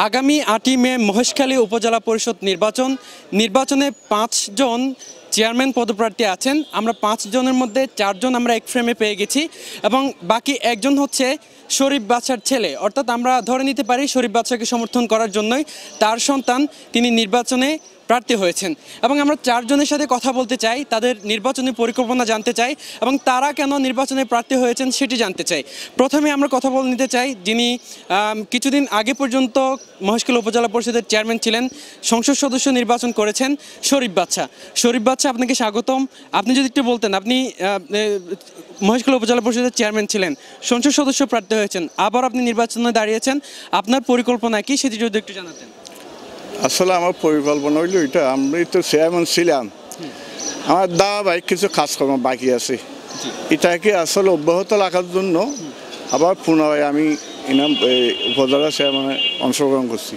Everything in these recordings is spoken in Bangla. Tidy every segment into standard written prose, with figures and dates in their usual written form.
আগামী 8ই মে মহেশখালী উপজেলা পরিষদ নির্বাচনে 5 জন চেয়ারম্যান পদপ্রার্থী আছেন। আমরা 5 জনের মধ্যে 4 জন আমরা এক ফ্রেমে পেয়ে গেছি এবং বাকি একজন হচ্ছে শরীফ বাদশার ছেলে, অর্থাৎ আমরা ধরে নিতে পারি শরীফ বাদশাকে সমর্থন করার জন্যই তার সন্তান তিনি নির্বাচনে প্রার্থী হয়েছেন। এবং আমরা 4 জনের সাথে কথা বলতে চাই, তাদের নির্বাচনী পরিকল্পনা জানতে চাই এবং তারা কেন নির্বাচনে প্রার্থী হয়েছেন সেটি জানতে চাই। প্রথমে আমরা কথা বলে নিতে চাই যিনি কিছুদিন আগে পর্যন্ত মহেশখালী উপজেলা পরিষদের চেয়ারম্যান ছিলেন, সংসদ সদস্য নির্বাচন করেছেন শরীফ বাদশা। শরীফ বাদশা, আপনাকে স্বাগতম। আপনি যদি একটু বলতেন, আপনি মহেশখালী উপজেলা পরিষদের চেয়ারম্যান ছিলেন, সংসদ সদস্য প্রার্থী হয়েছেন, আবার আপনি নির্বাচনে দাঁড়িয়েছেন, আপনার পরিকল্পনা কি সেটি যদি একটু জানাতেন। আসলে আমার পরিকল্পনা হইল এটা, আমি তো চেয়ারম্যান ছিলাম, আমার ভাই কিছু কাজকর্ম বাকি আছে, এটাকে আসলে অব্যাহত রাখার জন্য আবার পুনরায় আমি উপজেলা চেয়ারম্যানে অংশগ্রহণ করছি।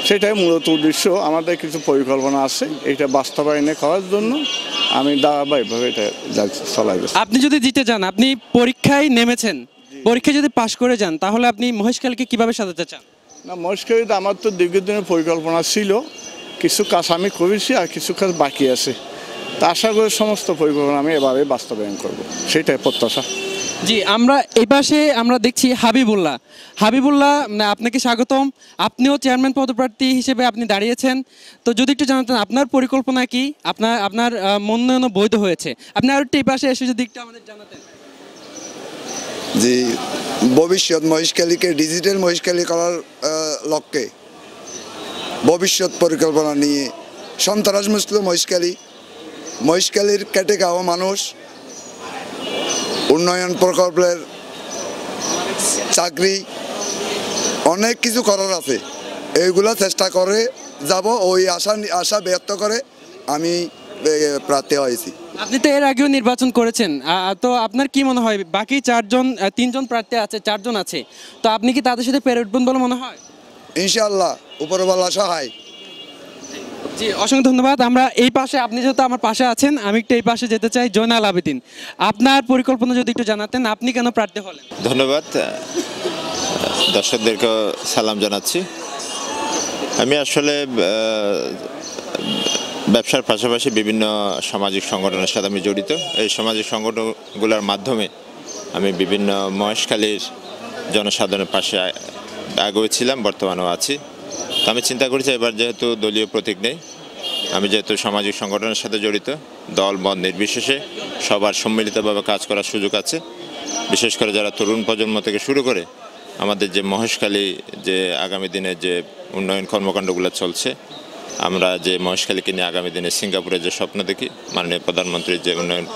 সেটাই মূলত উদ্দেশ্য। আমাদের কিছু পরিকল্পনা আছে, এটা বাস্তবায়নে করার জন্য আমি ধারাবাহিকভাবে এটা চলাই যাচ্ছি। আপনি যদি জিতে যান, আপনি পরীক্ষায় নেমেছেন, পরীক্ষায় যদি পাশ করে যান, তাহলে আপনি মহেশখালীকে কিভাবে সাজাতে চান? না, মহেশখালীতে আমার তো দীর্ঘদিনের পরিকল্পনা ছিল, কিছু কাজ আমি করেছি আর কিছু কাজ বাকি আছে, তা আশা করি সমস্ত পরিকল্পনা আমি এভাবে বাস্তবায়ন করব, সেটাই প্রত্যাশা। জি, আমরা এই পাশে আমরা দেখছি হাবিবুল্লাহ। আপনাকে স্বাগতম। আপনিও চেয়ারম্যান পদপ্রার্থী হিসেবে আপনি দাঁড়িয়েছেন, তো যদি একটু জানাতেন আপনার পরিকল্পনা কি, আপনার মনোনয়ন বৈধ হয়েছে, আপনি আর একটু এই পাশে এসে যদি একটু আমাদের জানাতেন। জি, ভবিষ্যৎ মহেশখালীকে ডিজিটাল মহেশখালী করার লক্ষ্যে ভবিষ্যৎ পরিকল্পনা নিয়ে সন্ত্রাসমুক্ত মহেশখালীর কেটে খাওয়া মানুষ, উন্নয়ন প্রকল্পের চাকরি, অনেক কিছু করার আছে, এইগুলা চেষ্টা করে যাব। ওই আশা ব্যক্ত করে আমি প্রার্থী হয়েছি। আপনি তো এর আগেও নির্বাচন করেছেন, তো আপনার কি মনে হয় বাকি 3জন প্রার্থী আছে, 4 জন আছে, তো আপনি কি তাদের সাথে পেরে উঠবেন বলে মনে হয়? ইনশাআল্লাহ, উপরওয়ালা সহায়। জি, অসংখ্য ধন্যবাদ। আমরা এই পাশে, আপনি যেহেতু আমার পাশে আছেন, আমি একটু এই পাশে যেতে চাই। জয়নাল আবেদিন, আপনার পরিকল্পনা যদি একটু জানাতেন, আপনি কেন প্রার্থী হলেন? ধন্যবাদ, দর্শকদেরকে সালাম জানাচ্ছি। আমি আসলে ব্যবসার পাশাপাশি বিভিন্ন সামাজিক সংগঠনের সাথে আমি জড়িত। এই সামাজিক সংগঠনগুলোর মাধ্যমে আমি বিভিন্ন মহেশখালীর জনসাধারণের পাশে আগেছিলাম, বর্তমানেও আছি। তো আমি চিন্তা করেছি এবার যেহেতু দলীয় প্রতীক নেই, আমি যেহেতু সামাজিক সংগঠনের সাথে জড়িত, দল মত নির্বিশেষে সবার সম্মিলিতভাবে কাজ করার সুযোগ আছে। বিশেষ করে যারা তরুণ প্রজন্ম থেকে শুরু করে আমাদের যে মহেশখালী, যে আগামী দিনে যে উন্নয়ন কর্মকাণ্ডগুলো চলছে, আমরা যে মহেশখালীকে নিয়ে আগামী দিনে সিঙ্গাপুরে যে স্বপ্ন দেখি, মাননীয় প্রধানমন্ত্রীর যে উন্নয়ন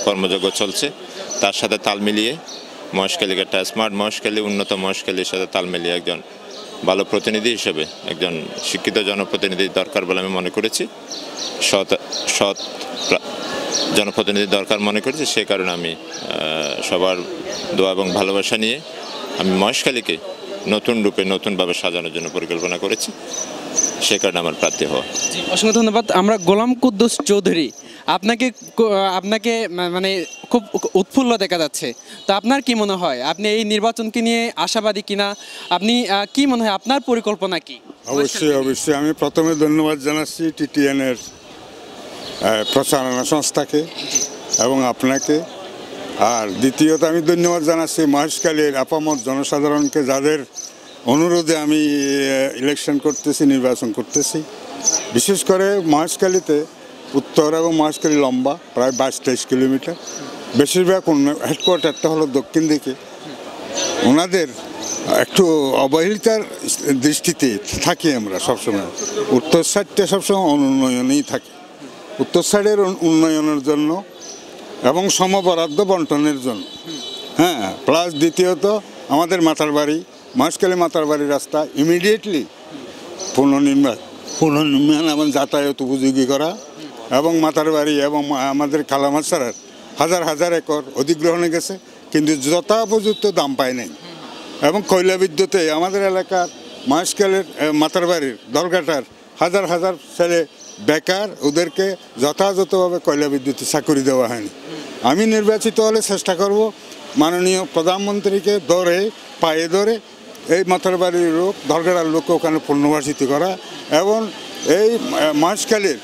কর্মযজ্ঞ চলছে, তার সাথে তাল মিলিয়ে মহেশখালীকে একটা স্মার্ট মহেশখালী, উন্নত মহেশখালীর সাথে তাল মিলিয়ে একজন ভালো প্রতিনিধি হিসেবে একজন শিক্ষিত জনপ্রতিনিধি দরকার বলে আমি মনে করেছি, সৎ জনপ্রতিনিধি দরকার মনে করেছি। সেই কারণে আমি সবার দোয়া এবং ভালোবাসা নিয়ে আমি মহেশখালীকে নতুন রূপে নতুনভাবে সাজানোর জন্য পরিকল্পনা করেছি, সে কারণে আমার প্রার্থী হওয়া। অসংখ্য ধন্যবাদ। আমরা গোলাম কুদ্দুস চৌধুরী, আপনাকে মানে খুব উৎফুল্ল দেখা যাচ্ছে, তো আপনার কি মনে হয়, আপনি এই নির্বাচনকে নিয়ে আশাবাদী কিনা, আপনি কি মনে হয় আপনার পরিকল্পনা কি? অবশ্যই আমি প্রথমে ধন্যবাদ জানাচ্ছি টিটিএনের প্রচারণা সংস্থাকে এবং আপনাকে, আর দ্বিতীয়ত আমি ধন্যবাদ জানাচ্ছি মহেশখালীর আপামর জনসাধারণকে, যাদের অনুরোধে আমি ইলেকশন করতেছি, নির্বাচন করতেছি। বিশেষ করে মহেশখালীতে উত্তর এবং মহেশখালী লম্বা প্রায় 22-23 কিলোমিটার, বেশিরভাগ হেডকোয়ার্টারটা হলো দক্ষিণ দিকে। ওনাদের একটু অবহেলিতার দৃষ্টিতে থাকি আমরা সবসময়, উত্তর সাইডটা সবসময় অনুন্নয়নেই থাকি। উত্তর সাইডের উন্নয়নের জন্য এবং সমবরাদ্দ বন্টনের জন্য, হ্যাঁ, প্লাস দ্বিতীয়ত আমাদের মহেশখালী মাতারবাড়ি রাস্তা ইমিডিয়েটলি পুনর্নির্মাণ এবং যাতায়াত উপযোগী করা, এবং মাতারবাড়ি এবং আমাদের কালামাছাড়ার হাজার একর অধিগ্রহণে গেছে, কিন্তু যথোপযুক্ত দাম পায় নাই। এবং কয়লা বিদ্যুতে আমাদের এলাকার মহেশখালীর মাতারবাড়ির দরগাটার হাজার ছেলে বেকার, ওদেরকে যথাযথভাবে কয়লা বিদ্যুতে চাকরি দেওয়া হয়নি। আমি নির্বাচিত হলে চেষ্টা করব মাননীয় প্রধানমন্ত্রীকে পায়ে ধরে এই মাথারবাড়ির লোক ধরগাড়ার লোককে ওখানে পুনর্বাসিত করা এবং এই মহেশখালীর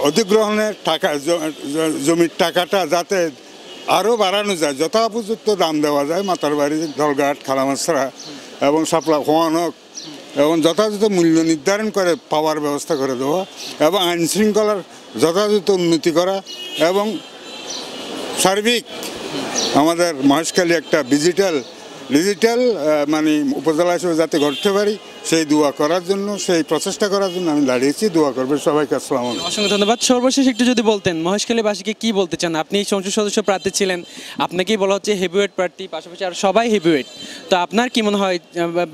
অধিগ্রহণের টাকা জমির টাকাটা যাতে আরও বাড়ানো যায়, যথোপযুক্ত দাম দেওয়া যায় মাতারবাড়ি, ধলঘাট, খালামাছড়া এবং সাপলা খোয়ানক এবং যথাযথ মূল্য নির্ধারণ করে পাওয়ার ব্যবস্থা করে দেওয়া এবং আইন শৃঙ্খলার যথাযথ উন্নতি করা এবং সার্বিক আমাদের মহেশখালী একটা ডিজিটাল মানে উপজেলা হিসেবে যাতে গড়তে পারি সেই দোয়া করার জন্য, সেই প্রচেষ্টা করার জন্য আমি দাঁড়িয়েছি। দোয়া করবেন সবাইকে। আসসালামু আলাইকুম। অসংখ্য ধন্যবাদ। সর্বশেষ একটু যদি বলতেন মহেশখালীবাসীকে কি বলতে চান? আপনি সংসদ সদস্য প্রার্থী ছিলেন, আপনাকেই বলা হচ্ছে হেভিওয়েট প্রার্থী, পাশাপাশি আর সবাই হেভিওয়েট, তো আপনার কি মনে হয়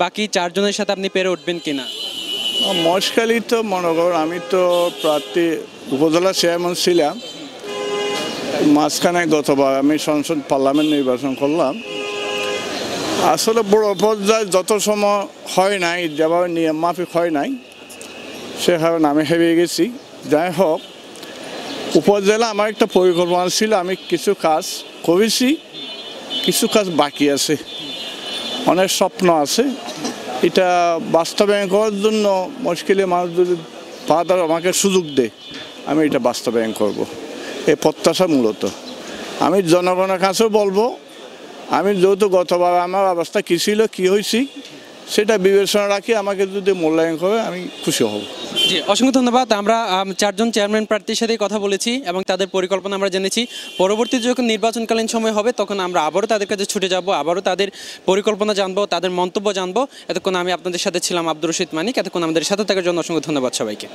বাকি 4 জনের সাথে আপনি পেরে উঠবেন কিনা? মহেশখালী তো মনে করুন আমি তো প্রার্থী উপজেলা চেয়ারম্যান ছিলাম, মাঝখানে গতবার আমি সংসদ পার্লামেন্ট নির্বাচন করলাম। আসলে বড় পর্যায়ে যত সময় হয় নাই, যেভাবে নিয়ম মাফিক হয় নাই, সে কারণে আমি হেরে গেছি। যাই হোক, উপজেলা আমার একটা পরিকল্পনা ছিল, আমি কিছু কাজ করেছি, কিছু কাজ বাকি আছে, অনেক স্বপ্ন আছে। এটা বাস্তবায়ন করার জন্য মুশকিলে মানুষ যদি ফাদার আমাকে সুযোগ দেয়, আমি এটা বাস্তবায়ন করব, এই প্রত্যাশা মূলত। আমি জনগণের কাছেও বলবো, আমি যেহেতু গতবার আমার অবস্থা কী ছিল, কী হয়েছি, সেটা বিবেচনা রাখি আমাকে যদি মূল্যায়ন করে আমি খুশি হব। জি, অসংখ্য ধন্যবাদ। আমরা 4 জন চেয়ারম্যান প্রার্থীর সাথে কথা বলেছি এবং তাদের পরিকল্পনা আমরা জেনেছি। পরবর্তীতে যখন নির্বাচনকালীন সময় হবে তখন আমরা আবারও তাদের কাছে ছুটে যাব, আবারও তাদের পরিকল্পনা জানবো, তাদের মন্তব্য জানবো। এতক্ষণ আমি আপনাদের সাথে ছিলাম আব্দুর রশিদ মানিক। এতক্ষণ আমাদের সাথে থাকার জন্য অসংখ্য ধন্যবাদ সবাইকে।